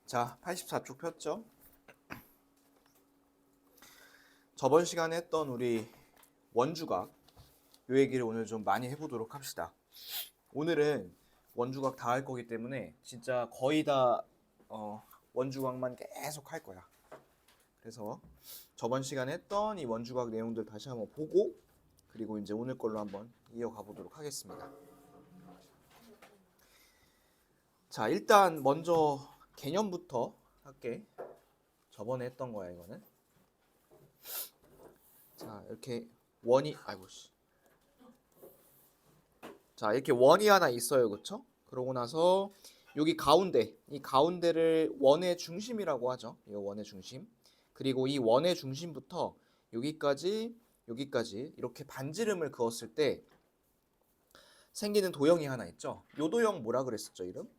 자, 84쪽 폈죠? 저번 시간에 했던 우리 원주각 요 얘기를 오늘 좀 많이 해보도록 합시다. 오늘은 원주각 다 할 거기 때문에 진짜 거의 다 원주각만 계속 할 거야. 그래서 저번 시간에 했던 이 원주각 내용들 다시 한번 보고 그리고 이제 오늘 걸로 한번 이어가 보도록 하겠습니다. 자, 일단 먼저 개념부터 할게. 저번에 했던 거야 이거는. 자, 이렇게 원이 아이고 씨. 자, 이렇게 원이 하나 있어요. 그쵸? 그러고 나서 여기 가운데, 이 가운데를 원의 중심이라고 하죠. 이 원의 중심. 그리고 이 원의 중심부터 여기까지 이렇게 반지름을 그었을 때 생기는 도형이 하나 있죠. 요 도형 뭐라 그랬었죠, 이름?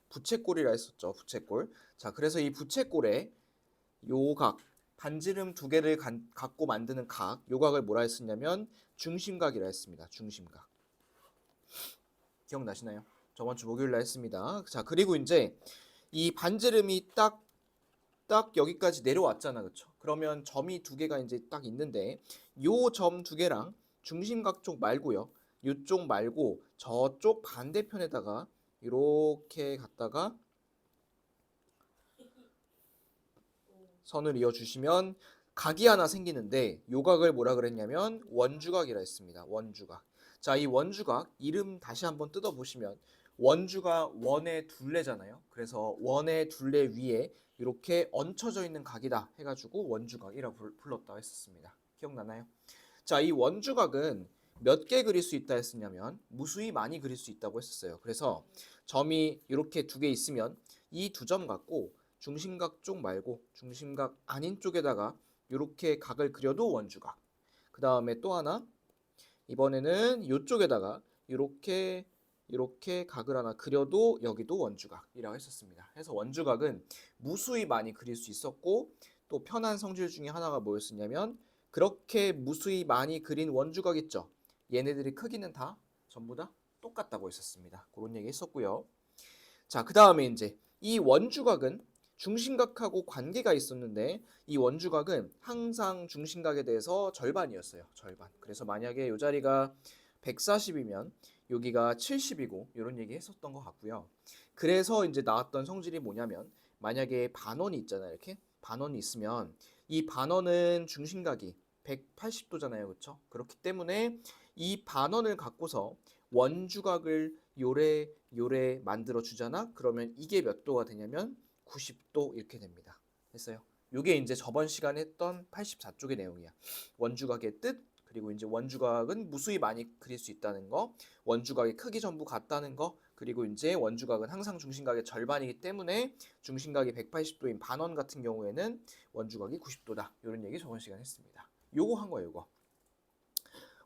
부채꼴이라 했었죠. 부채꼴. 자, 그래서 이 부채꼴에 요 각, 반지름 두 개를 갖고 만드는 각, 요 각을 뭐라 했었냐면 중심각이라 했습니다. 중심각. 기억나시나요? 저번 주 목요일 날 했습니다. 자, 그리고 이제 이 반지름이 딱 여기까지 내려왔잖아. 그쵸? 그러면 점이 두 개가 이제 딱 있는데 요 점 두 개랑 중심각 쪽 말고요. 요쪽 말고 저쪽 반대편에다가 이렇게 갖다가 선을 이어 주시면 각이 하나 생기는데 요 각을 뭐라 그랬냐면 원주각이라 했습니다. 원주각. 자, 이 원주각 이름 다시 한번 뜯어 보시면 원주가 원의 둘레잖아요. 그래서 원의 둘레 위에 이렇게 얹혀져 있는 각이다 해가지고 원주각이라고 불렀다고 했었습니다. 기억나나요? 자, 이 원주각은 몇 개 그릴 수 있다 했었냐면 무수히 많이 그릴 수 있다고 했었어요. 그래서 점이 이렇게 두 개 있으면 이 두 점 갖고 중심각 쪽 말고 중심각 아닌 쪽에다가 이렇게 각을 그려도 원주각. 그 다음에 또 하나 이번에는 이쪽에다가 이렇게 각을 하나 그려도 여기도 원주각이라고 했었습니다. 그래서 원주각은 무수히 많이 그릴 수 있었고 또 편한 성질 중에 하나가 뭐였었냐면 그렇게 무수히 많이 그린 원주각 있죠. 얘네들이 크기는 다 전부 다 똑같다고 했었습니다. 그런 얘기 했었고요. 자, 그 다음에 이제 이 원주각은 중심각하고 관계가 있었는데 이 원주각은 항상 중심각에 대해서 절반이었어요. 절반. 그래서 만약에 이 자리가 140이면 여기가 70이고 이런 얘기 했었던 것 같고요. 그래서 이제 나왔던 성질이 뭐냐면 만약에 반원이 있잖아요. 이렇게 반원이 있으면 이 반원은 중심각이 180도잖아요. 그렇죠? 그렇기 때문에 이 반원을 갖고서 원주각을 요래 만들어 주잖아. 그러면 이게 몇 도가 되냐면 90도 이렇게 됩니다. 됐어요? 요게 이제 저번 시간에 했던 84쪽의 내용이야. 원주각의 뜻, 그리고 이제 원주각은 무수히 많이 그릴 수 있다는 거, 원주각의 크기 전부 같다는 거, 그리고 이제 원주각은 항상 중심각의 절반이기 때문에 중심각이 180도인 반원 같은 경우에는 원주각이 90도다. 이런 얘기 저번 시간에 했습니다. 요거 한 거예요, 요거.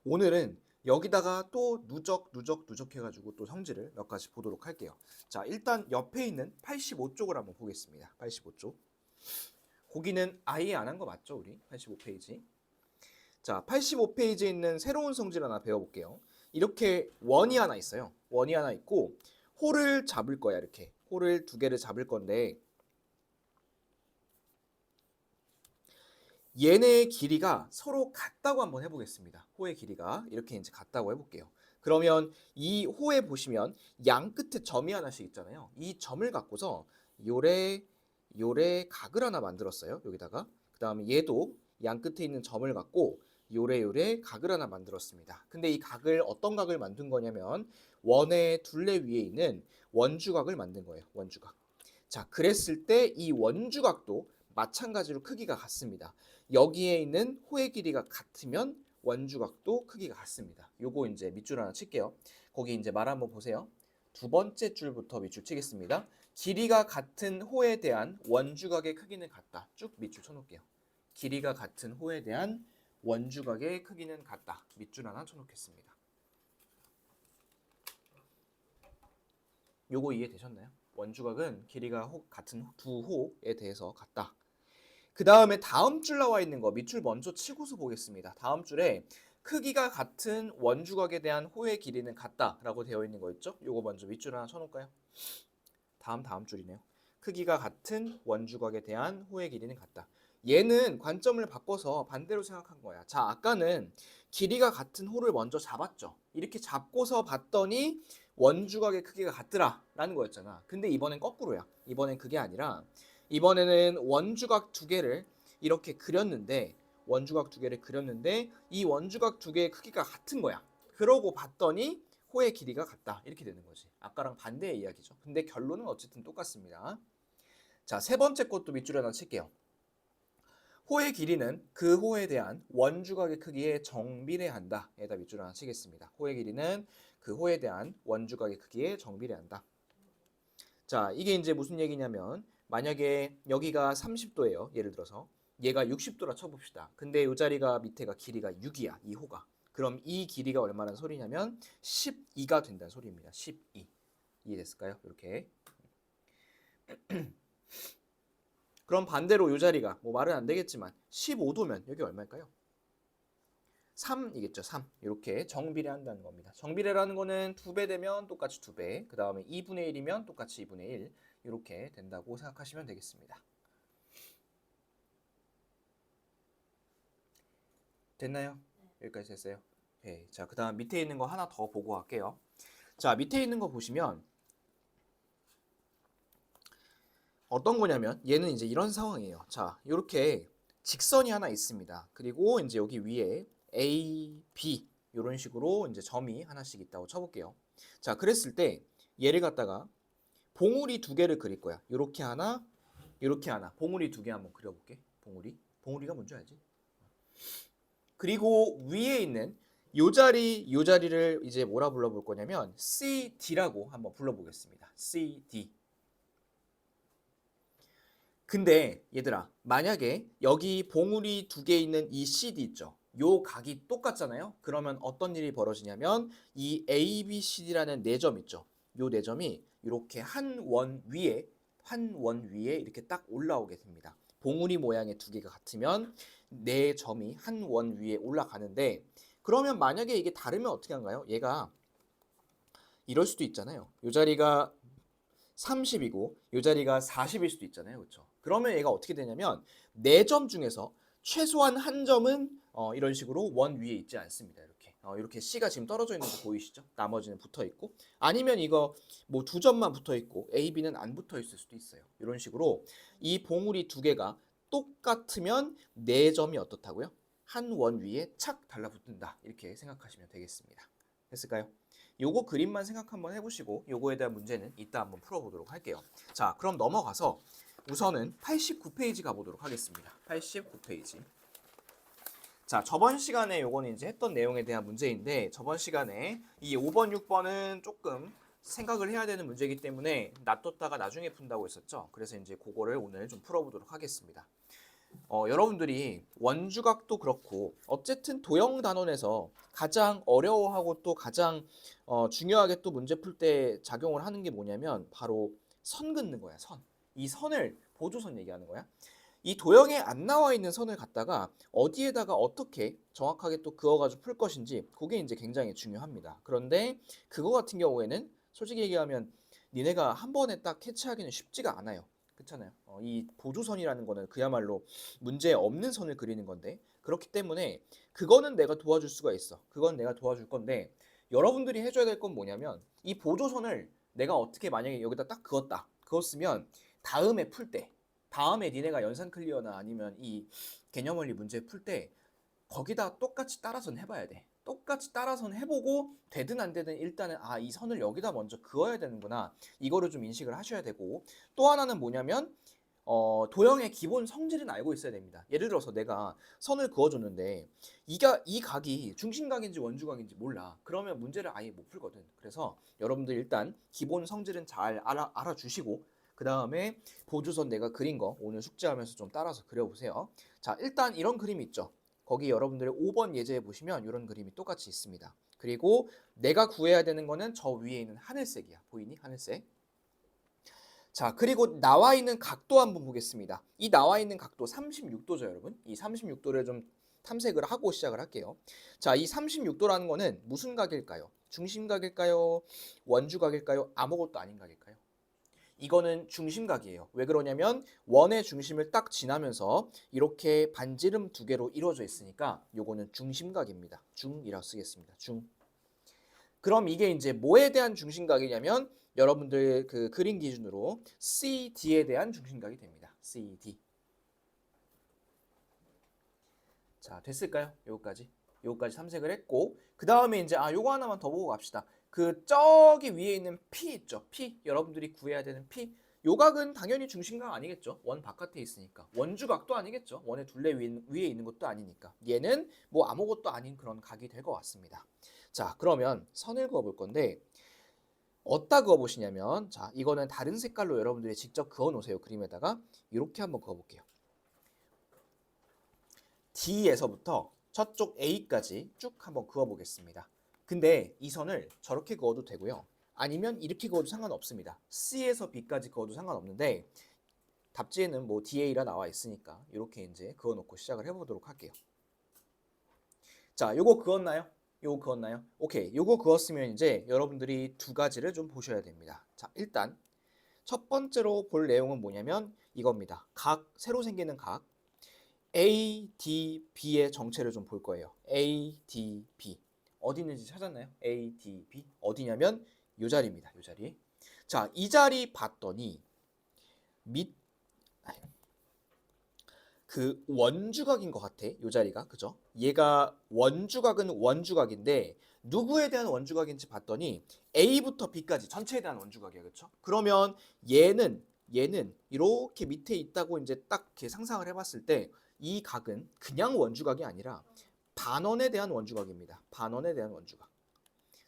오늘은 여기다가 또 누적 해가지고 또 성질을 몇 가지 보도록 할게요. 자, 일단 옆에 있는 85쪽을 한번 보겠습니다. 85쪽. 거기는 아예 안 한 거 맞죠, 우리? 85페이지. 자, 85페이지에 있는 새로운 성질 하나 배워볼게요. 이렇게 원이 하나 있어요. 원이 하나 있고 홀을 잡을 거야, 이렇게. 홀을 두 개를 잡을 건데 얘네의 길이가 서로 같다고 한번 해보겠습니다. 호의 길이가 이렇게 이제 같다고 해볼게요. 그러면 이 호에 보시면 양 끝에 점이 하나씩 있잖아요. 이 점을 갖고서 요래 각을 하나 만들었어요. 여기다가 그 다음에 얘도 양 끝에 있는 점을 갖고 요래 각을 하나 만들었습니다. 근데 이 각을 어떤 각을 만든 거냐면 원의 둘레 위에 있는 원주각을 만든 거예요. 원주각. 자, 그랬을 때 이 원주각도 마찬가지로 크기가 같습니다. 여기에 있는 호의 길이가 같으면 원주각도 크기가 같습니다. 요거 이제 밑줄 하나 칠게요. 거기 이제 말 한번 보세요. 두 번째 줄부터 밑줄 치겠습니다. 길이가 같은 호에 대한 원주각의 크기는 같다. 쭉 밑줄 쳐놓을게요. 길이가 같은 호에 대한 원주각의 크기는 같다. 밑줄 하나 쳐놓겠습니다. 요거 이해되셨나요? 원주각은 길이가 같은 두 호에 대해서 같다. 그 다음에 다음 줄 나와 있는 거 밑줄 먼저 치고서 보겠습니다. 다음 줄에 크기가 같은 원주각에 대한 호의 길이는 같다라고 되어 있는 거 있죠? 요거 먼저 밑줄 하나 쳐놓을까요? 다음 줄이네요. 크기가 같은 원주각에 대한 호의 길이는 같다. 얘는 관점을 바꿔서 반대로 생각한 거야. 자, 아까는 길이가 같은 호를 먼저 잡았죠. 이렇게 잡고서 봤더니 원주각의 크기가 같더라 라는 거였잖아. 근데 이번엔 거꾸로야. 이번엔 그게 아니라 이번에는 원주각 두 개를 이렇게 그렸는데 원주각 두 개를 그렸는데 이 원주각 두 개의 크기가 같은 거야. 그러고 봤더니 호의 길이가 같다. 이렇게 되는 거지. 아까랑 반대의 이야기죠. 근데 결론은 어쨌든 똑같습니다. 자, 세 번째 것도 밑줄에 하나 칠게요. 호의 길이는 그 호에 대한 원주각의 크기에 정비례한다. 에다 밑줄 하나 치겠습니다. 호의 길이는 그 호에 대한 원주각의 크기에 정비례한다. 자, 이게 이제 무슨 얘기냐면 만약에 여기가 30도예요. 예를 들어서 얘가 60도라 쳐봅시다. 근데 이 자리가 밑에가 길이가 6이야. 이 호가. 그럼 이 길이가 얼마나 소리냐면 12가 된다는 소리입니다. 12. 이해됐을까요? 이렇게. 그럼 반대로 이 자리가 뭐 말은 안 되겠지만 15도면 여기 얼마일까요? 3이겠죠. 3. 이렇게 정비례한다는 겁니다. 정비례라는 거는 2배 되면 똑같이 2배, 그 다음에 2분의 1이면 똑같이 2분의 1 이렇게 된다고 생각하시면 되겠습니다. 됐나요? 여기까지 됐어요. 네. 자, 그 다음 밑에 있는 거 하나 더 보고 갈게요. 자, 밑에 있는 거 보시면 어떤 거냐면 얘는 이제 이런 상황이에요. 자, 이렇게 직선이 하나 있습니다. 그리고 이제 여기 위에 A, B 이런 식으로 이제 점이 하나씩 있다고 쳐볼게요. 자, 그랬을 때 얘를 갖다가 봉우리 두 개를 그릴 거야. 이렇게 하나, 이렇게 하나. 봉우리 두 개 한번 그려볼게. 봉우리가 뭔지 알지? 그리고 위에 있는 요 자리를 이제 뭐라 불러볼 거냐면 CD라고 한번 불러보겠습니다. CD. 근데 얘들아, 만약에 여기 봉우리 두 개 있는 이 CD 있죠? 요 각이 똑같잖아요? 그러면 어떤 일이 벌어지냐면 이 ABCD라는 네 점 있죠? 요 네 점이 이렇게 한 원 위에 이렇게 딱 올라오게 됩니다. 봉우리 모양의 두 개가 같으면 네 점이 한 원 위에 올라가는데 그러면 만약에 이게 다르면 어떻게 한가요? 얘가 이럴 수도 있잖아요. 요 자리가 30이고 이 자리가 40일 수도 있잖아요. 그렇죠? 그러면 얘가 어떻게 되냐면 4점 중에서 최소한 한 점은 이런 식으로 원 위에 있지 않습니다. 이렇게. 이렇게 C가 지금 떨어져 있는 거 보이시죠? 나머지는 붙어 있고 아니면 이거 뭐 두 점만 붙어 있고 A, B는 안 붙어 있을 수도 있어요. 이런 식으로 이 봉우리 두 개가 똑같으면 4점이 어떻다고요? 한 원 위에 착 달라붙는다. 이렇게 생각하시면 되겠습니다. 됐을까요? 요거 그림만 생각 한번 해보시고 요거에 대한 문제는 이따 한번 풀어보도록 할게요. 자, 그럼 넘어가서 우선은 89페이지 가보도록 하겠습니다. 89페이지. 자, 저번 시간에 요거는 이제 했던 내용에 대한 문제인데 저번 시간에 이 5번, 6번은 조금 생각을 해야 되는 문제이기 때문에 놔뒀다가 나중에 푼다고 했었죠. 그래서 이제 그거를 오늘 좀 풀어보도록 하겠습니다. 여러분들이 원주각도 그렇고 어쨌든 도형 단원에서 가장 어려워하고 또 가장 중요하게 또 문제 풀 때 작용을 하는 게 뭐냐면 바로 선 긋는 거야. 선. 이 선을 보조선 얘기하는 거야. 이 도형에 안 나와 있는 선을 갖다가 어디에다가 어떻게 정확하게 또 그어가지고 풀 것인지 그게 이제 굉장히 중요합니다. 그런데 그거 같은 경우에는 솔직히 얘기하면 니네가 한 번에 딱 캐치하기는 쉽지가 않아요. 그렇잖아요. 이 보조선이라는 거는 그야말로 문제 없는 선을 그리는 건데 그렇기 때문에 그거는 내가 도와줄 수가 있어. 그건 내가 도와줄 건데 여러분들이 해줘야 될 건 뭐냐면 이 보조선을 내가 어떻게 만약에 여기다 딱 그었다. 그었으면 다음에 풀 때, 다음에 니네가 연산 클리어나 아니면 이 개념 원리 문제 풀 때 거기다 똑같이 따라선 해봐야 돼. 똑같이 따라선 해보고 되든 안 되든 일단은 이 선을 여기다 먼저 그어야 되는구나. 이거를 좀 인식을 하셔야 되고 또 하나는 뭐냐면 도형의 기본 성질은 알고 있어야 됩니다. 예를 들어서 내가 선을 그어줬는데 이 각이 중심각인지 원주각인지 몰라. 그러면 문제를 아예 못 풀거든. 그래서 여러분들 일단 기본 성질은 잘 알아주시고 그 다음에 보조선 내가 그린 거 오늘 숙제하면서 좀 따라서 그려보세요. 자, 일단 이런 그림이 있죠. 거기 여러분들의 5번 예제에 보시면 이런 그림이 똑같이 있습니다. 그리고 내가 구해야 되는 거는 저 위에 있는 하늘색이야. 보이니? 하늘색. 자, 그리고 나와 있는 각도 한번 보겠습니다. 이 나와 있는 각도 36도죠, 여러분. 이 36도를 좀 탐색을 하고 시작을 할게요. 자, 이 36도라는 거는 무슨 각일까요? 중심각일까요? 원주각일까요? 아무것도 아닌 각일까요? 이거는 중심각이에요. 왜 그러냐면 원의 중심을 딱 지나면서 이렇게 반지름 두 개로 이루어져 있으니까 요거는 중심각입니다. 중이라고 쓰겠습니다. 중. 그럼 이게 이제 뭐에 대한 중심각이냐면 여러분들 그 그림 기준으로 CD에 대한 중심각이 됩니다. CD. 자, 됐을까요? 요거까지. 요거까지 탐색을 했고 그 다음에 이제 요거 하나만 더 보고 갑시다. 그 저기 위에 있는 P 있죠? P. 여러분들이 구해야 되는 P. 요각은 당연히 중심각 아니겠죠? 원 바깥에 있으니까. 원주각도 아니겠죠? 원의 둘레 위에 있는 것도 아니니까. 얘는 뭐 아무것도 아닌 그런 각이 될 것 같습니다. 자, 그러면 선을 그어 볼 건데 어디다 그어 보시냐면 자, 이거는 다른 색깔로 여러분들이 직접 그어 놓으세요. 그림에다가 이렇게 한번 그어 볼게요. D에서부터 저쪽 A까지 쭉 한번 그어 보겠습니다. 근데 이 선을 저렇게 그어도 되고요. 아니면 이렇게 그어도 상관없습니다. C에서 B까지 그어도 상관없는데 답지에는 뭐 DA라 나와 있으니까 이렇게 이제 그어 놓고 시작을 해보도록 할게요. 자, 요거 그었나요? 요거 그었나요? 오케이. 요거 그었으면 이제 여러분들이 두 가지를 좀 보셔야 됩니다. 자, 일단 첫 번째로 볼 내용은 뭐냐면 이겁니다. 각, 새로 생기는 각 ADB의 정체를 좀 볼 거예요. ADB. 어디 있는지 찾았나요? ADB. 어디냐면 이 자리입니다. 이 자리. 자, 이 자리 봤더니 그 원주각인 것 같아. 이 자리가. 그죠? 얘가 원주각은 원주각인데 누구에 대한 원주각인지 봤더니 A부터 B까지 전체에 대한 원주각이야. 그렇죠? 그러면 얘는 이렇게 밑에 있다고 이제 딱 이렇게 상상을 해봤을 때 이 각은 그냥 원주각이 아니라 반원에 대한 원주각입니다. 반원에 대한 원주각.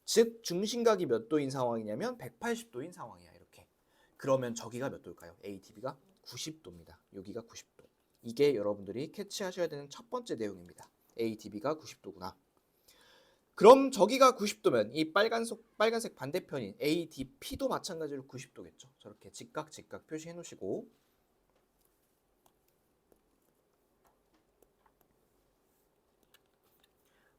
즉 중심각이 몇 도인 상황이냐면 180도인 상황이야. 이렇게. 그러면 저기가 몇 도일까요? ADB가 90도입니다. 여기가 90도. 이게 여러분들이 캐치하셔야 되는 첫 번째 내용입니다. ADB가 90도구나. 그럼 저기가 90도면 이 빨간색 반대편인 ADP도 마찬가지로 90도겠죠. 저렇게 직각 표시해 놓으시고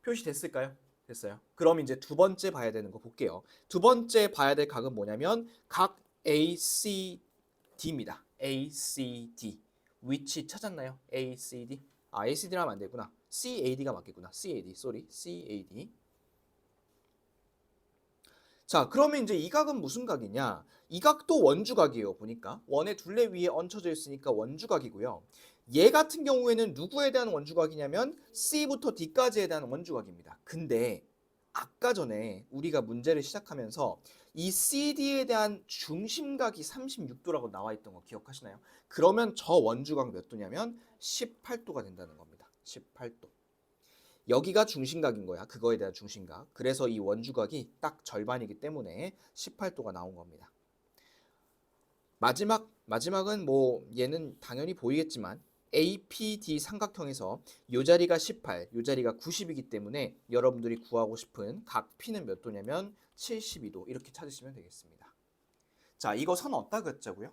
표시됐을까요? 됐어요. 그럼 이제 두 번째 봐야 되는 거 볼게요. 두 번째 봐야 될 각은 뭐냐면 각 ACD입니다. ACD. 위치 찾았나요? ACD. ACD라 하면 안 되구나. CAD가 맞겠구나. CAD. 쏘리. CAD. 자, 그러면 이제 이 각은 무슨 각이냐? 이 각도 원주각이에요. 보니까 원의 둘레 위에 얹혀져 있으니까 원주각이고요. 얘 같은 경우에는 누구에 대한 원주각이냐면 C부터 D까지에 대한 원주각입니다. 근데 아까 전에 우리가 문제를 시작하면서 이 CD에 대한 중심각이 36도라고 나와 있던 거 기억하시나요? 그러면 저 원주각 몇 도냐면 18도가 된다는 겁니다. 18도. 여기가 중심각인 거야. 그거에 대한 중심각. 그래서 이 원주각이 딱 절반이기 때문에 18도가 나온 겁니다. 마지막은 뭐 얘는 당연히 보이겠지만 APD 삼각형에서 이 자리가 18, 이 자리가 90이기 때문에 여러분들이 구하고 싶은 각 P는 몇 도냐면 72도 이렇게 찾으시면 되겠습니다. 자, 이거 선 어디다 긋자고요?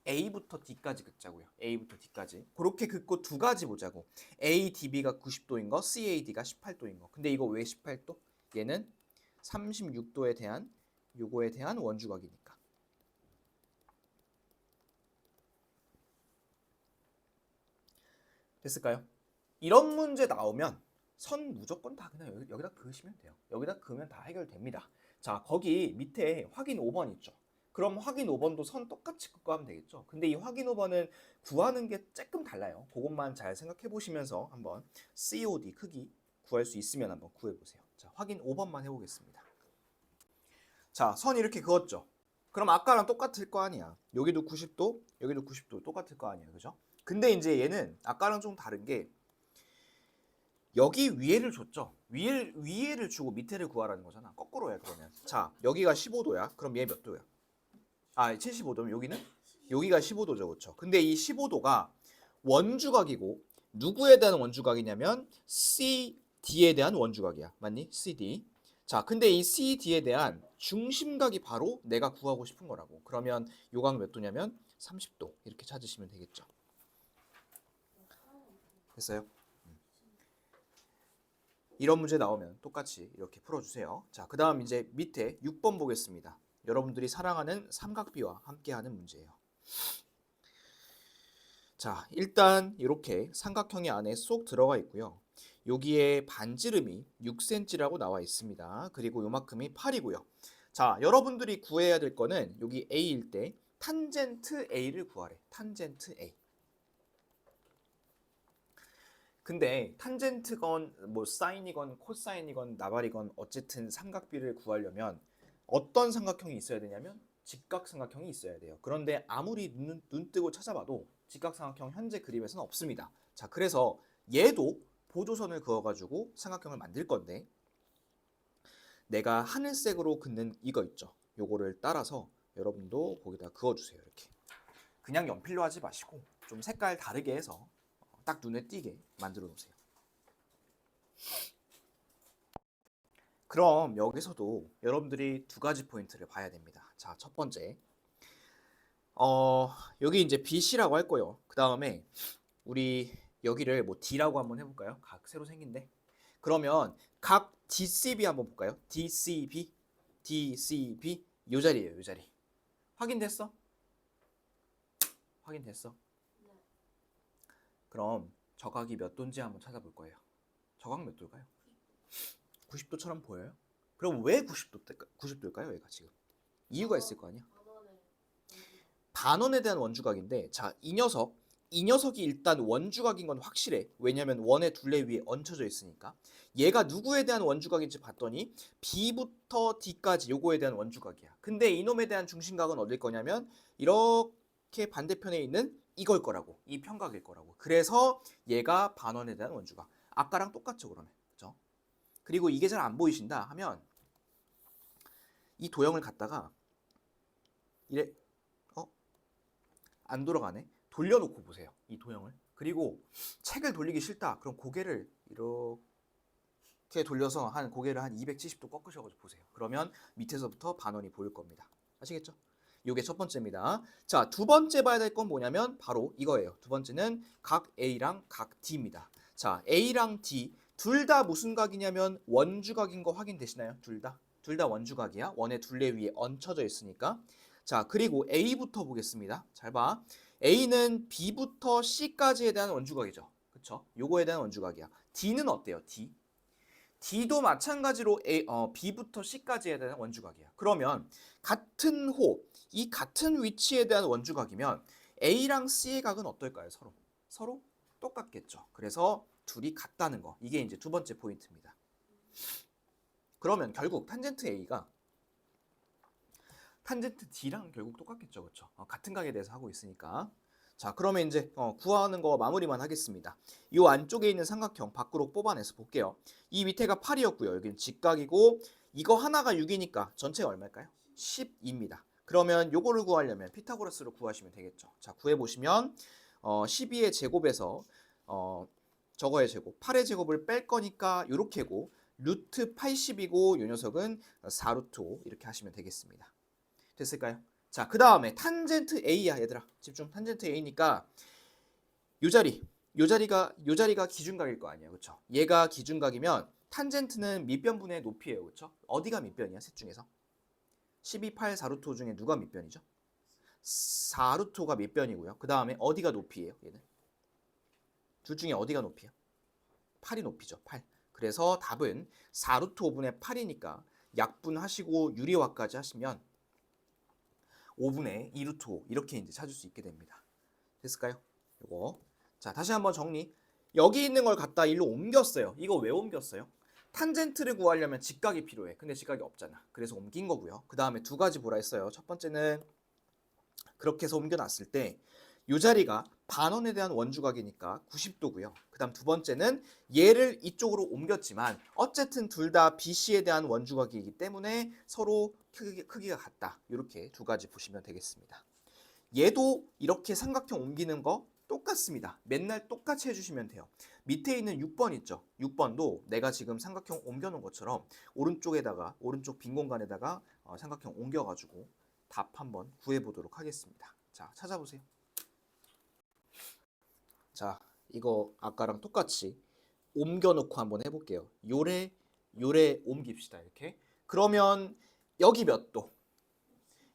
A부터 D까지 긋자고요. A부터 D까지. 그렇게 긋고 두 가지 보자고. ADB가 90도인 거, CAD가 18도인 거. 근데 이거 왜 18도? 얘는 36도에 대한 요거에 대한 원주각이니까. 됐을까요? 이런 문제 나오면 선 무조건 다 그냥 여기다 그으시면 돼요. 여기다 그으면 다 해결됩니다. 자, 거기 밑에 확인 5번 있죠. 그럼 확인 5번도 선 똑같이 긋고 하면 되겠죠. 근데 이 확인 5번은 구하는 게 조금 달라요. 그것만 잘 생각해 보시면서 한번 COD 크기 구할 수 있으면 한번 구해 보세요. 자, 확인 5번만 해보겠습니다. 자, 선 이렇게 그었죠. 그럼 아까랑 똑같을 거 아니야. 여기도 90도, 여기도 90도 똑같을 거 아니에요. 그죠? 근데 이제 얘는 아까랑 좀 다른 게 여기 위에를 줬죠. 위에를 주고 밑에를 구하라는 거잖아. 거꾸로야 그러면. 자, 여기가 15도야. 그럼 얘 몇 도야? 75도면 여기가 15도죠. 그렇죠? 근데 이 15도가 원주각이고 누구에 대한 원주각이냐면 CD에 대한 원주각이야. 맞니? CD. 자, 근데 이 CD에 대한 중심각이 바로 내가 구하고 싶은 거라고. 그러면 요각 몇 도냐면 30도. 이렇게 찾으시면 되겠죠. 됐어요? 이런 문제 나오면 똑같이 이렇게 풀어주세요. 자, 그 다음 이제 밑에 6번 보겠습니다. 여러분들이 사랑하는 삼각비와 함께하는 문제예요. 자, 일단 이렇게 삼각형이 안에 쏙 들어가 있고요. 여기에 반지름이 6cm라고 나와 있습니다. 그리고 요만큼이 8이고요. 자, 여러분들이 구해야 될 거는 여기 A일 때 탄젠트 A를 구하래. 탄젠트 A. 근데 탄젠트건 뭐 사인이건 코사인이건 나발이건 어쨌든 삼각비를 구하려면 어떤 삼각형이 있어야 되냐면 직각삼각형이 있어야 돼요. 그런데 아무리 눈 뜨고 찾아봐도 직각삼각형 현재 그림에서는 없습니다. 자, 그래서 얘도 보조선을 그어가지고 삼각형을 만들 건데 내가 하늘색으로 긋는 이거 있죠. 요거를 따라서 여러분도 거기다 그어주세요. 이렇게. 그냥 연필로 하지 마시고 좀 색깔 다르게 해서 딱 눈에 띄게 만들어 놓으세요. 그럼 여기서도 여러분들이 두 가지 포인트를 봐야 됩니다. 자, 첫 번째. 여기 이제 BC라고 할 거예요. 그 다음에 우리 여기를 뭐 D라고 한번 해볼까요? 각 새로 생긴데. 그러면 각 DCB 한번 볼까요? DCB, DCB 요 자리예요, 요 자리. 확인됐어? 확인됐어? 그럼 저각이 몇 도인지 한번 찾아볼 거예요. 저각 몇 도일까요? 90도처럼 보여요? 그럼 왜 90도일까요? 얘가 지금 이유가 있을 거 아니야? 반원에 대한 원주각인데, 자, 이 녀석이 일단 원주각인 건 확실해. 왜냐면 원의 둘레 위에 얹혀져 있으니까. 얘가 누구에 대한 원주각인지 봤더니 B부터 D까지 요거에 대한 원주각이야. 근데 이놈에 대한 중심각은 어딜 거냐면 이렇게 반대편에 있는 이걸 거라고. 이 평각일 거라고. 그래서 얘가 반원에 대한 원주각. 아까랑 똑같죠, 그러면. 그죠? 그리고 이게 잘 안 보이신다 하면 이 도형을 갖다가 이래 안 돌아가네. 돌려놓고 보세요. 이 도형을. 그리고 책을 돌리기 싫다. 그럼 고개를 이렇게 돌려서 고개를 한 270도 꺾으셔가지고 보세요. 그러면 밑에서부터 반원이 보일 겁니다. 아시겠죠? 이게 첫 번째입니다. 자, 두 번째 봐야 될 건 뭐냐면 바로 이거예요. 두 번째는 각 A랑 각 D입니다. 자, A랑 D 둘 다 무슨 각이냐면 원주각인 거 확인되시나요? 둘 다? 둘 다 원주각이야. 원의 둘레 위에 얹혀져 있으니까. 자, 그리고 A부터 보겠습니다. 잘 봐. A는 B부터 C까지에 대한 원주각이죠. 그쵸? 요거에 대한 원주각이야. D는 어때요? D? D도 마찬가지로 B부터 C까지에 대한 원주각이야. 그러면 같은 이 같은 위치에 대한 원주각이면 A랑 C의 각은 어떨까요? 서로 똑같겠죠. 그래서 둘이 같다는 거. 이게 이제 두 번째 포인트입니다. 그러면 결국 탄젠트 A가 탄젠트 D랑 결국 똑같겠죠. 그렇죠? 같은 각에 대해서 하고 있으니까. 자, 그러면 이제 구하는 거 마무리만 하겠습니다. 이 안쪽에 있는 삼각형 밖으로 뽑아내서 볼게요. 이 밑에가 8이었고요. 여기는 직각이고 이거 하나가 6이니까 전체가 얼마일까요? 10입니다. 그러면 요거를 구하려면 피타고라스로 구하시면 되겠죠. 자, 구해보시면 12의 제곱에서 저거의 제곱, 8의 제곱을 뺄 거니까 요렇게고 루트 80이고 요 녀석은 4루트 5 이렇게 하시면 되겠습니다. 됐을까요? 자, 그 다음에 탄젠트 A야, 얘들아. 집중. 탄젠트 A니까 요 자리가 기준각일 거 아니야, 그렇죠? 얘가 기준각이면 탄젠트는 밑변분의 높이예요, 그렇죠? 어디가 밑변이야, 셋 중에서? 12, 8, 4루트 중에 누가 밑변이죠? 4루트가 밑변이고요. 그 다음에 어디가 높이예요, 얘는? 둘 중에 어디가 높이야? 8이 높이죠, 8. 그래서 답은 4루트 5분의 8이니까 약분하시고 유리화까지 하시면 5분의 2루트 5 이렇게 이제 찾을 수 있게 됩니다. 됐을까요? 이거. 자, 다시 한번 정리. 여기 있는 걸 갖다 일로 옮겼어요. 이거 왜 옮겼어요? 탄젠트를 구하려면 직각이 필요해. 근데 직각이 없잖아. 그래서 옮긴 거고요. 그 다음에 두 가지 보라 했어요. 첫 번째는 그렇게 해서 옮겨놨을 때 이 자리가 반원에 대한 원주각이니까 90도고요. 그 다음 두 번째는 얘를 이쪽으로 옮겼지만 어쨌든 둘 다 BC에 대한 원주각이기 때문에 서로 크기가 같다. 이렇게 두 가지 보시면 되겠습니다. 얘도 이렇게 삼각형 옮기는 거 똑같습니다. 맨날 똑같이 해주시면 돼요. 밑에 있는 6번 있죠? 6번도 내가 지금 삼각형 옮겨놓은 것처럼 오른쪽 빈 공간에다가 삼각형 옮겨가지고 답 한번 구해보도록 하겠습니다. 자, 찾아보세요. 자, 이거 아까랑 똑같이 옮겨놓고 한번 해볼게요. 요래 옮깁시다. 이렇게. 그러면 여기 몇 도?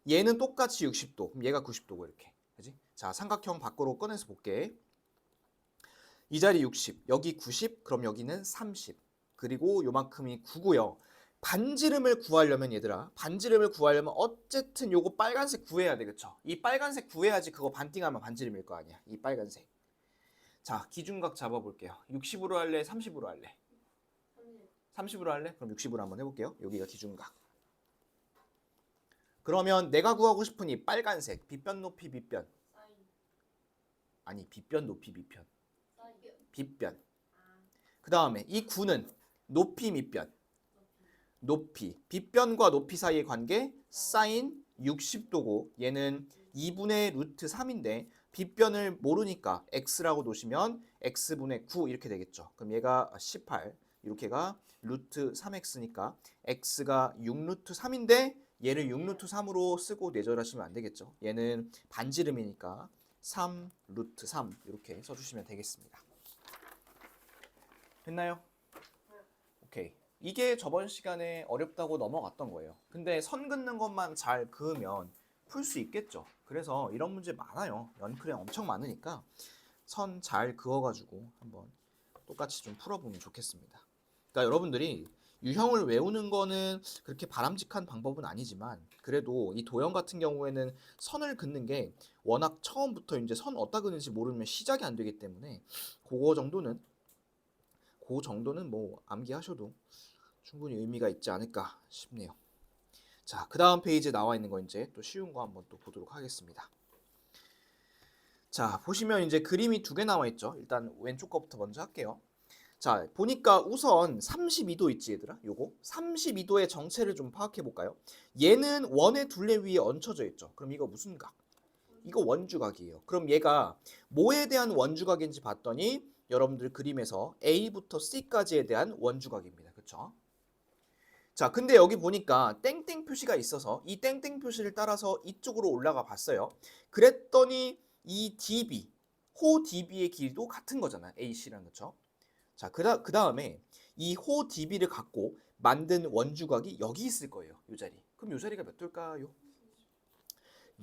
얘는 똑같이 60도. 그럼 얘가 90도고 이렇게. 그지? 자, 삼각형 밖으로 꺼내서 볼게. 이 자리 60, 여기 90, 그럼 여기는 30. 그리고 요만큼이 9고요. 반지름을 구하려면 얘들아, 반지름을 구하려면 어쨌든 요거 빨간색 구해야 돼, 그쵸? 이 빨간색 구해야지 그거 반띵하면 반지름일 거 아니야, 이 빨간색. 자, 기준각 잡아볼게요. 60으로 할래, 30으로 할래? 30으로 할래? 그럼 60으로 한번 해볼게요. 여기가 기준각. 그러면 내가 구하고 싶은 이 빨간색, 빗변 높이 빗변. 아니, 빗변 높이 빗변. 빗변. 그 다음에 이 9는 높이 밑변. 높이. 빗변과 높이 사이의 관계 사인 60도고 얘는 2분의 루트 3인데 빗변을 모르니까 x라고 놓으시면 x분의 9 이렇게 되겠죠. 그럼 얘가 18 이렇게가 루트 3x니까 x가 6루트 3인데 얘를 6루트 3으로 쓰고 내절하시면 안 되겠죠. 얘는 반지름이니까 3 루트 3 이렇게 써주시면 되겠습니다. 됐나요? 오케이. 이게 저번 시간에 어렵다고 넘어갔던 거예요. 근데 선 긋는 것만 잘 그으면 풀 수 있겠죠. 그래서 이런 문제 많아요. 연클에 엄청 많으니까 선 잘 그어가지고 한번 똑같이 좀 풀어보면 좋겠습니다. 그러니까 여러분들이 유형을 외우는 거는 그렇게 바람직한 방법은 아니지만 그래도 이 도형 같은 경우에는 선을 긋는 게 워낙 처음부터 이제 선 어디다 그는지 모르면 시작이 안 되기 때문에 그거 정도는 뭐 암기하셔도 충분히 의미가 있지 않을까 싶네요. 자, 그 다음 페이지에 나와 있는 거 이제 또 쉬운 거 한번 또 보도록 하겠습니다. 자, 보시면 이제 그림이 두 개 나와 있죠. 일단 왼쪽 거부터 먼저 할게요. 자, 보니까 우선 32도 있지 얘들아? 요거 32도의 정체를 좀 파악해 볼까요? 얘는 원의 둘레 위에 얹혀져 있죠. 그럼 이거 무슨 각? 이거 원주각이에요. 그럼 얘가 뭐에 대한 원주각인지 봤더니 여러분들 그림에서 A부터 C까지에 대한 원주각입니다. 그쵸? 자, 근데 여기 보니까 땡땡 표시가 있어서 이 땡땡 표시를 따라서 이쪽으로 올라가 봤어요. 그랬더니 이 DB, 호 DB의 길이도 같은 거잖아. AC랑 그쵸? 자, 그 다음에 이 호 DB를 갖고 만든 원주각이 여기 있을 거예요. 이 자리. 그럼 이 자리가 몇 도일까요?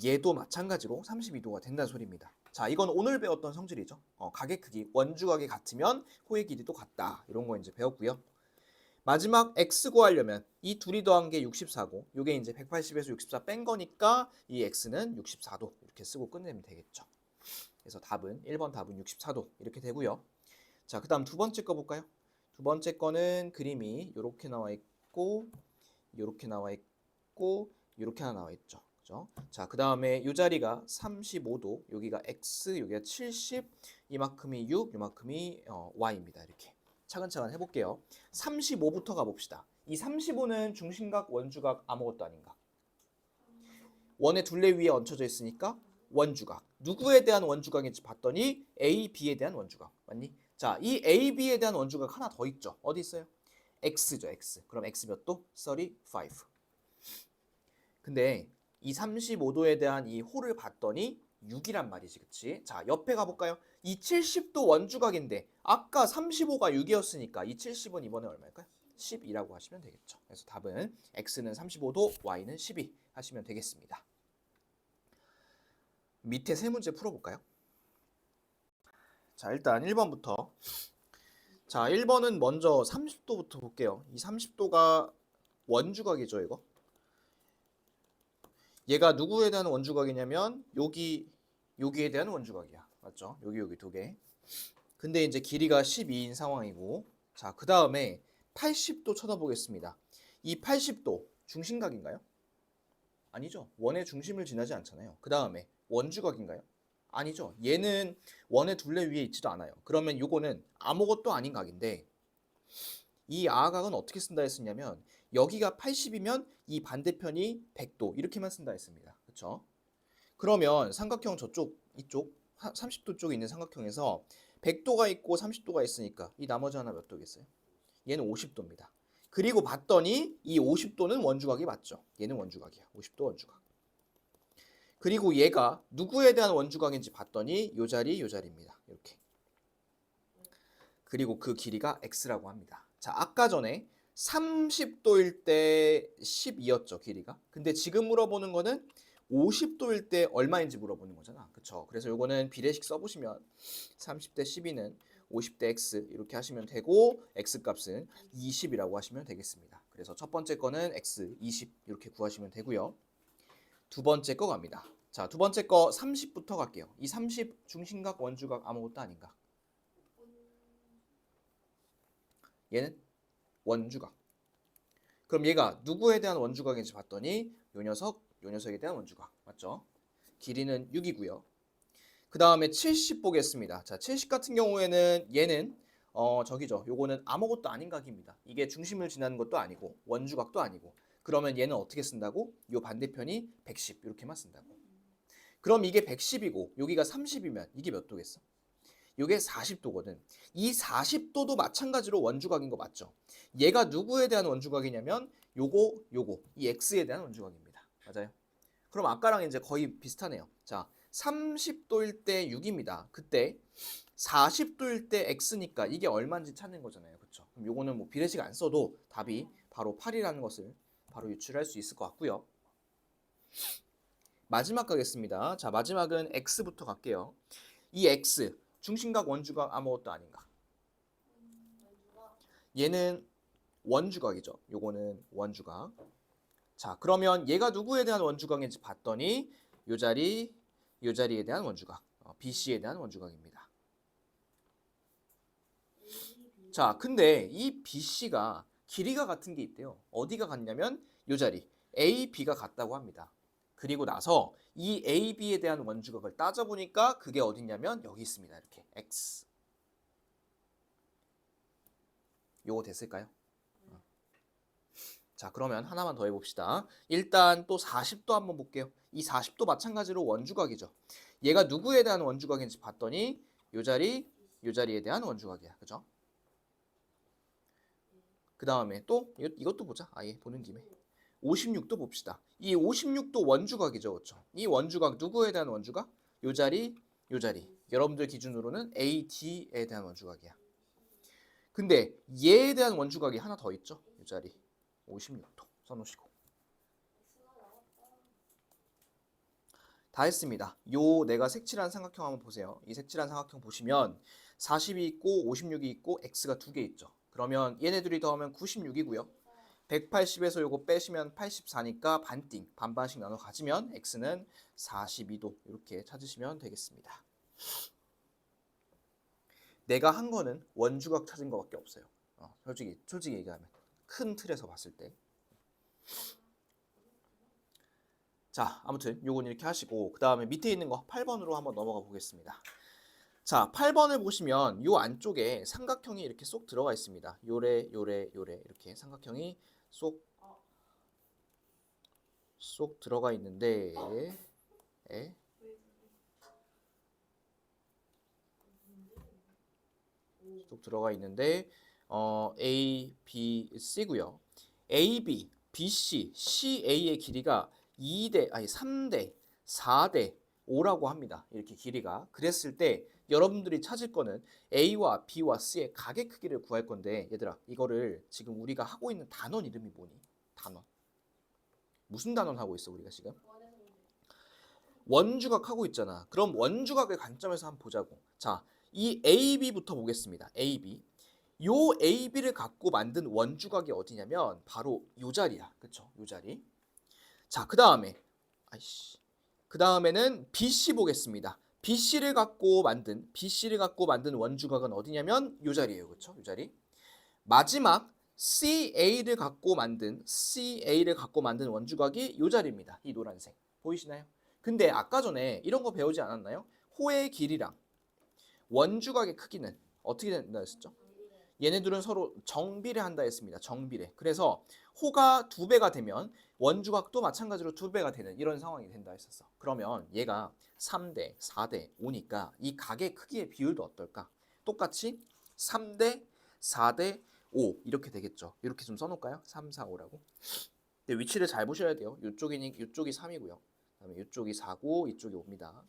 얘도 마찬가지로 32도가 된다는 소리입니다. 자, 이건 오늘 배웠던 성질이죠. 각의 크기, 원주각이 같으면 호의 길이도 같다. 이런 거 이제 배웠고요. 마지막 x 구하려면 이 둘이 더한 게 64고 이게 이제 180에서 64 뺀 거니까 이 x는 64도 이렇게 쓰고 끝내면 되겠죠. 그래서 답은 1번 답은 64도 이렇게 되고요. 자, 그 다음 두 번째 거 볼까요? 두 번째 거는 그림이 이렇게 나와 있고 이렇게 나와 있고 이렇게 하나 나와 있죠. 그죠? 자, 그 다음에 이 자리가 35도, 여기가 x, 여기가 70, 이만큼이 6, 이만큼이 y입니다. 이렇게 차근차근 해볼게요. 35부터 가봅시다. 이 35는 중심각, 원주각 아무것도 아닌가? 원의 둘레 위에 얹혀져 있으니까 원주각. 누구에 대한 원주각인지 봤더니 A, B에 대한 원주각. 맞니? 자, 이 A, B에 대한 원주각 하나 더 있죠. 어디 있어요? X죠, X. 그럼 X 몇 도? 35. 근데 이 35도에 대한 이 호를 봤더니 6이란 말이지, 그치? 자, 옆에 가볼까요? 이 70도 원주각인데 아까 35가 6이었으니까 이 70은 이번에 얼마일까요? 12라고 하시면 되겠죠. 그래서 답은 X는 35도, Y는 12 하시면 되겠습니다. 밑에 세 문제 풀어볼까요? 자, 일단 1번부터. 자, 1번은 먼저 30도부터 볼게요. 이 30도가 원주각이죠, 이거? 얘가 누구에 대한 원주각이냐면 여기에 대한 원주각이야. 맞죠? 여기 두 개. 근데 이제 길이가 12인 상황이고 자, 그 다음에 80도 쳐다보겠습니다. 이 80도 중심각인가요? 아니죠. 원의 중심을 지나지 않잖아요. 그 다음에 원주각인가요? 아니죠. 얘는 원의 둘레 위에 있지도 않아요. 그러면 요거는 아무것도 아닌 각인데 이 아각은 어떻게 쓴다 했었냐면 여기가 80이면 이 반대편이 100도 이렇게만 쓴다 했습니다. 그렇죠? 그러면 삼각형 저쪽 이쪽 30도 쪽에 있는 삼각형에서 100도가 있고 30도가 있으니까 이 나머지 하나 몇 도겠어요? 얘는 50도입니다. 그리고 봤더니 이 50도는 원주각이 맞죠? 얘는 원주각이야. 50도 원주각. 그리고 얘가 누구에 대한 원주각인지 봤더니 요 자리입니다. 이렇게. 그리고 그 길이가 x라고 합니다. 자, 아까 전에 30도일 때 12였죠, 길이가. 근데 지금 물어보는 거는 50도일 때 얼마인지 물어보는 거잖아. 그쵸? 그래서 요거는 비례식 써보시면 30대 12는 50대 x 이렇게 하시면 되고 x 값은 20이라고 하시면 되겠습니다. 그래서 첫 번째 거는 x 20 이렇게 구하시면 되고요. 두 번째 거 갑니다. 자, 두 번째 거 30부터 갈게요. 이 30 중심각, 원주각 아무것도 아닌가? 얘는 원주각. 그럼 얘가 누구에 대한 원주각인지 봤더니 요 녀석에 대한 원주각. 맞죠? 길이는 6이고요. 그 다음에 70 보겠습니다. 자, 70 같은 경우에는 얘는 저기죠. 요거는 아무것도 아닌 각입니다. 이게 중심을 지나는 것도 아니고 원주각도 아니고. 그러면 얘는 어떻게 쓴다고? 요 반대편이 110 이렇게만 쓴다고. 그럼 이게 110이고 여기가 30이면 이게 몇 도겠어? 이게 40도거든. 이 40도도 마찬가지로 원주각인 거 맞죠? 얘가 누구에 대한 원주각이냐면 요거 이 x에 대한 원주각입니다. 맞아요? 그럼 아까랑 이제 거의 비슷하네요. 자, 30도일 때 6입니다. 그때 40도일 때 x니까 이게 얼마인지 찾는 거잖아요. 그렇죠? 그럼 요거는 뭐 비례식 안 써도 답이 바로 8이라는 것을 바로 유출할 수 있을 것 같고요. 마지막 가겠습니다. 자, 마지막은 x부터 갈게요. 이 x 중심각, 원주각 아무것도 아닌가? 얘는 원주각이죠. 요거는 원주각. 자, 그러면 얘가 누구에 대한 원주각인지 봤더니 요 자리에 대한 원주각. BC에 대한 원주각입니다. 자, 근데 이 BC가 길이가 같은 게 있대요. 어디가 같냐면 요 자리 AB가 같다고 합니다. 그리고 나서 이 AB에 대한 원주각을 따져보니까 그게 어딨냐면 여기 있습니다. 이렇게 X. 요거 됐을까요? 자, 그러면 하나만 더 해봅시다. 일단 또 40도 한번 볼게요. 이 40도 마찬가지로 원주각이죠. 얘가 누구에 대한 원주각인지 봤더니 요 자리에 대한 원주각이야. 그죠? 그 다음에 또 이것도 보자. 아예 보는 김에. 56도 봅시다. 이 56도 원주각이죠. 그렇죠? 이 원주각 누구에 대한 원주각? 요 자리. 여러분들 기준으로는 AD에 대한 원주각이야. 근데 얘에 대한 원주각이 하나 더 있죠. 요 자리. 56도 써놓으시고. 다 했습니다. 요 내가 색칠한 삼각형 한번 보세요. 이 색칠한 삼각형 보시면 40이 있고 56이 있고 x가 두 개 있죠. 그러면 얘네들이 더하면 96이고요. 180에서 요거 빼시면 84니까 반띵, 반반씩 나눠 가지면 x는 42도 이렇게 찾으시면 되겠습니다. 내가 한 거는 원주각 찾은 거밖에 없어요. 솔직히 얘기하면 큰 틀에서 봤을 때. 자, 아무튼 요건 이렇게 하시고 그 다음에 밑에 있는 거 8번으로 한번 넘어가 보겠습니다. 자, 8번을 보시면 요 안쪽에 삼각형이 이렇게 쏙 들어가 있습니다. 요래 이렇게 삼각형이 쏙 들어가 있는데 쏙 들어가 있는데 A, B, C고요. A, B, B, C, C, A의 길이가 3대, 4대 5라고 합니다. 이렇게 길이가. 그랬을 때 여러분들이 찾을 거는 A와 B와 C의 각의 크기를 구할 건데 얘들아 이거를 지금 우리가 하고 있는 단원 이름이 뭐니? 단원. 무슨 단원 하고 있어 우리가 지금? 원주각 하고 있잖아. 그럼 원주각의 관점에서 한번 보자고. 자, 이 AB부터 보겠습니다. AB. 요 AB를 갖고 만든 원주각이 어디냐면 바로 요 자리야. 그쵸? 요 자리. 자, 그 다음에는 BC 보겠습니다. BC를 갖고 만든 원주각은 어디냐면 요 자리예요. 그쵸? 요 자리. 마지막 CA를 갖고 만든 원주각이 요 자리입니다. 이 노란색. 보이시나요? 근데 아까 전에 이런 거 배우지 않았나요? 호의 길이랑 원주각의 크기는 어떻게 된다 했었죠? 얘네들은 서로 정비례한다 했습니다. 정비례. 그래서 호가 2배가 되면 원주각도 마찬가지로 2배가 되는 이런 상황이 된다 했었어. 그러면 얘가 3대, 4대, 5니까 이 각의 크기의 비율도 어떨까? 똑같이 3대, 4대, 5 이렇게 되겠죠. 이렇게 좀 써놓을까요? 3, 4, 5라고. 근데 위치를 잘 보셔야 돼요. 이쪽이 3이고요. 그다음에 이쪽이 4고 이쪽이 5입니다.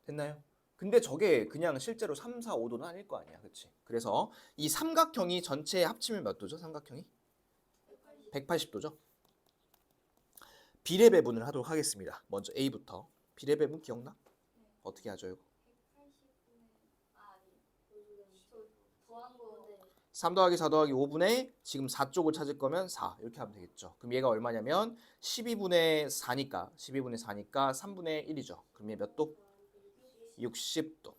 됐나요? 근데 저게 그냥 실제로 3, 4, 5도는 아닐 거 아니야. 그치? 그래서 이 삼각형이 전체 합치면 몇 도죠? 삼각형이? 180도죠? 비례 배분을 하도록 하겠습니다. 먼저 A부터. 비례 배분 기억나? 어떻게 하죠, 이거? 3 더하기 4 더하기 5분의 지금 4쪽을 찾을 거면 4 이렇게 하면 되겠죠. 그럼 얘가 얼마냐면 12분의 4니까 12분의 4니까 3분의 1이죠. 그럼 얘 몇 도? 60도.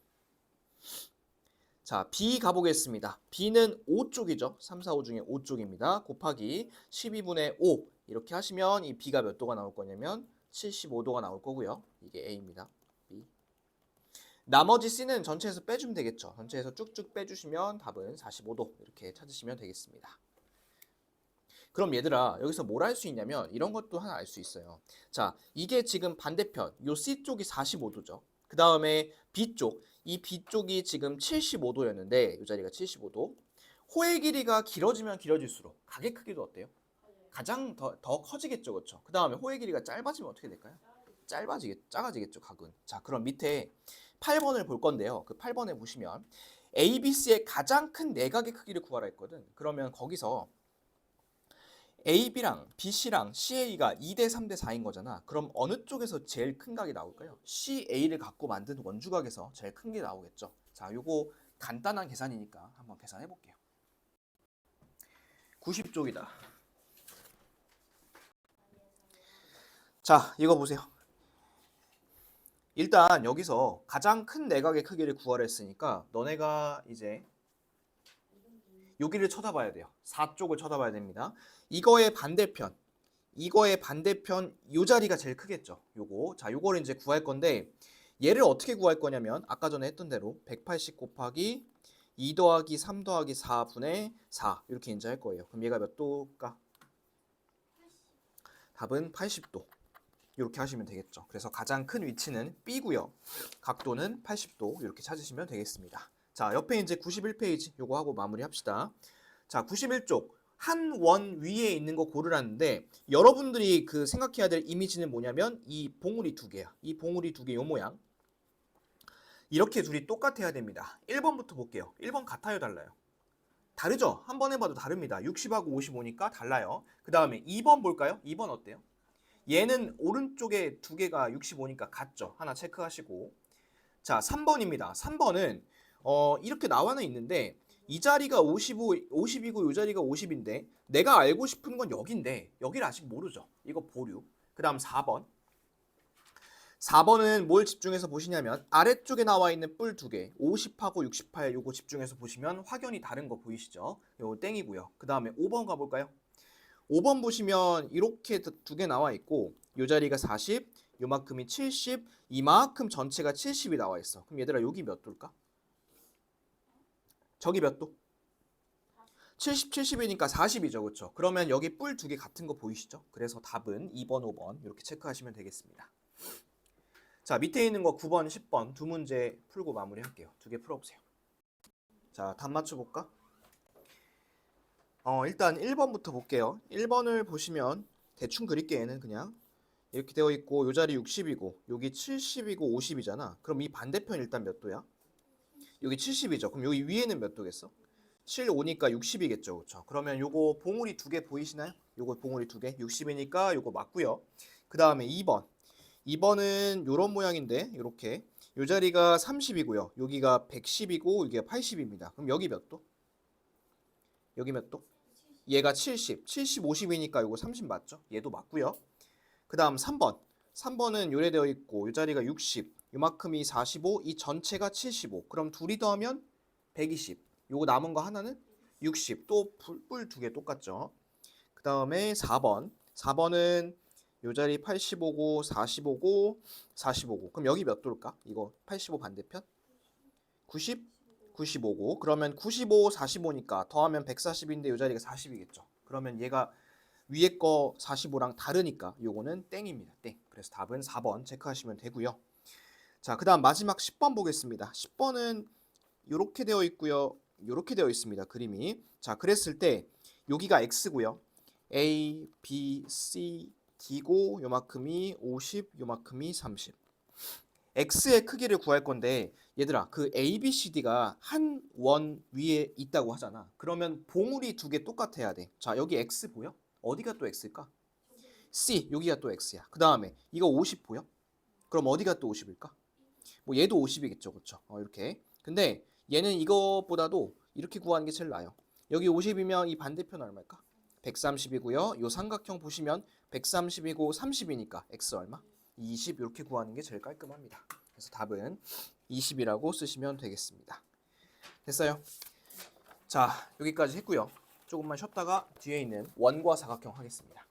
자, B 가보겠습니다. B는 5쪽이죠. 3, 4, 5 중에 5쪽입니다. 곱하기 12분의 5 이렇게 하시면 이 B가 몇 도가 나올 거냐면 75도가 나올 거고요. 이게 A입니다. B. 나머지 C는 전체에서 빼주면 되겠죠. 전체에서 쭉쭉 빼주시면 답은 45도 이렇게 찾으시면 되겠습니다. 그럼 얘들아 여기서 뭘 알 수 있냐면 이런 것도 하나 알 수 있어요. 자, 이게 지금 반대편 요 C쪽이 45도죠. 그 다음에 B쪽 이 B쪽이 지금 75도였는데 이 자리가 75도. 호의 길이가 길어지면 길어질수록 각의 크기도 어때요? 가장 더 커지겠죠. 그렇죠? 그 다음에 호의 길이가 짧아지면 어떻게 될까요? 작아지겠죠. 각은. 자, 그럼 밑에 8번을 볼 건데요. 그 8번에 보시면 ABC의 가장 큰 내각의 크기를 구하라 했거든. 그러면 거기서 AB랑 BC랑 CA가 2대 3대 4인 거잖아. 그럼 어느 쪽에서 제일 큰 각이 나올까요? CA를 갖고 만든 원주각에서 제일 큰 게 나오겠죠. 자, 요거 간단한 계산이니까 한번 계산해 볼게요. 90쪽이다. 자, 이거 보세요. 일단 여기서 가장 큰 내각의 크기를 구하라 했으니까 너네가 이제 여기를 쳐다봐야 돼요. 4쪽을 쳐다봐야 됩니다. 이거의 반대편 요 자리가 제일 크겠죠. 요거. 자, 요거를 이제 구할 건데 얘를 어떻게 구할 거냐면 아까 전에 했던 대로 180 곱하기 2 더하기 3 더하기 4분의 4 이렇게 이제 할 거예요. 그럼 얘가 몇 도일까? 답은 80도. 이렇게 하시면 되겠죠. 그래서 가장 큰 위치는 B고요. 각도는 80도 이렇게 찾으시면 되겠습니다. 자, 옆에 이제 91페이지 요거 하고 마무리합시다. 자, 91쪽 한 원 위에 있는 거 고르라는데 여러분들이 그 생각해야 될 이미지는 뭐냐면 이 봉우리 두 개야. 이 봉우리 두 개 요 모양. 이렇게 둘이 똑같아야 됩니다. 1번부터 볼게요. 1번 같아요, 달라요? 다르죠? 한 번 해봐도 다릅니다. 60하고 55니까 달라요. 그 다음에 2번 볼까요? 2번 어때요? 얘는 오른쪽에 두 개가 65니까 같죠? 하나 체크하시고. 자, 3번입니다. 3번은 이렇게 나와는 있는데 이 자리가 50이고 이 자리가 50인데 내가 알고 싶은 건 여긴데 여기를 아직 모르죠. 이거 보류. 그 다음 4번. 4번은 뭘 집중해서 보시냐면 아래쪽에 나와 있는 뿔 두 개 50하고 68 요거 집중해서 보시면 확연히 다른 거 보이시죠? 요거 땡이고요. 그 다음에 5번 가볼까요? 5번 보시면 이렇게 두 개 나와 있고 요 자리가 40, 요만큼이 70, 이만큼 전체가 70이 나와 있어. 그럼 얘들아 여기 몇 도일까? 저기 몇 도? 70, 70이니까 40이죠. 그렇죠? 그러면 여기 뿔 두 개 같은 거 보이시죠? 그래서 답은 2번, 5번 이렇게 체크하시면 되겠습니다. 자, 밑에 있는 거 9번, 10번 두 문제 풀고 마무리할게요. 두 개 풀어보세요. 자, 답 맞춰볼까? 일단 1번부터 볼게요. 1번을 보시면 대충 그릴게 얘는 그냥 이렇게 되어 있고 요 자리 60이고 여기 70이고 50이잖아. 그럼 이 반대편 일단 몇 도야? 여기 70이죠. 그럼 여기 위에는 몇 도겠어? 7, 5니까 60이겠죠. 그렇죠? 그러면 요거 봉우리 두 개 보이시나요? 요거 봉우리 두 개 60이니까 요거 맞고요. 그 다음에 2번. 2번은 요런 모양인데 요렇게 요 자리가 30이고요. 여기가 110이고 여기가 80입니다. 그럼 여기 몇 도? 여기 몇 도? 얘가 70, 70, 50이니까 요거 30 맞죠? 얘도 맞고요. 그 다음 3번. 3번은 요래되어 있고 요 자리가 60, 요만큼이 45, 이 전체가 75. 그럼 둘이 더하면 120. 요거 남은 거 하나는 60. 또 뿔 두 개 똑같죠? 그 다음에 4번. 4번은 요 자리 85고 45고 45고. 그럼 여기 몇 도일까? 이거 85 반대편? 90? 95고. 그러면 95, 45니까 더하면 140인데 요 자리가 40이겠죠. 그러면 얘가 위에 거 45랑 다르니까 요거는 땡입니다. 땡. 그래서 답은 4번 체크하시면 되고요. 자, 그 다음 마지막 10번 보겠습니다. 10번은 이렇게 되어 있고요. 이렇게 되어 있습니다. 그림이. 자, 그랬을 때 여기가 X고요. A, B, C, D고 요만큼이 50, 요만큼이 30. X의 크기를 구할 건데 얘들아 그 A, B, C, D가 한 원 위에 있다고 하잖아. 그러면 봉우리 두 개 똑같아야 돼. 자, 여기 X 보여? 어디가 또 X일까? C 여기가 또 x야. 그 다음에 이거 50 보여? 그럼 어디가 또 50일까? 뭐 얘도 50이겠죠, 그렇죠? 이렇게. 근데 얘는 이것보다도 이렇게 구하는 게 제일 나아요. 여기 50이면 이 반대편 얼마일까? 130이고요. 요 삼각형 보시면 130이고 30이니까 x 얼마? 20 이렇게 구하는 게 제일 깔끔합니다. 그래서 답은 20이라고 쓰시면 되겠습니다. 됐어요? 자, 여기까지 했고요. 조금만 쉬었다가 뒤에 있는 원과 사각형 하겠습니다.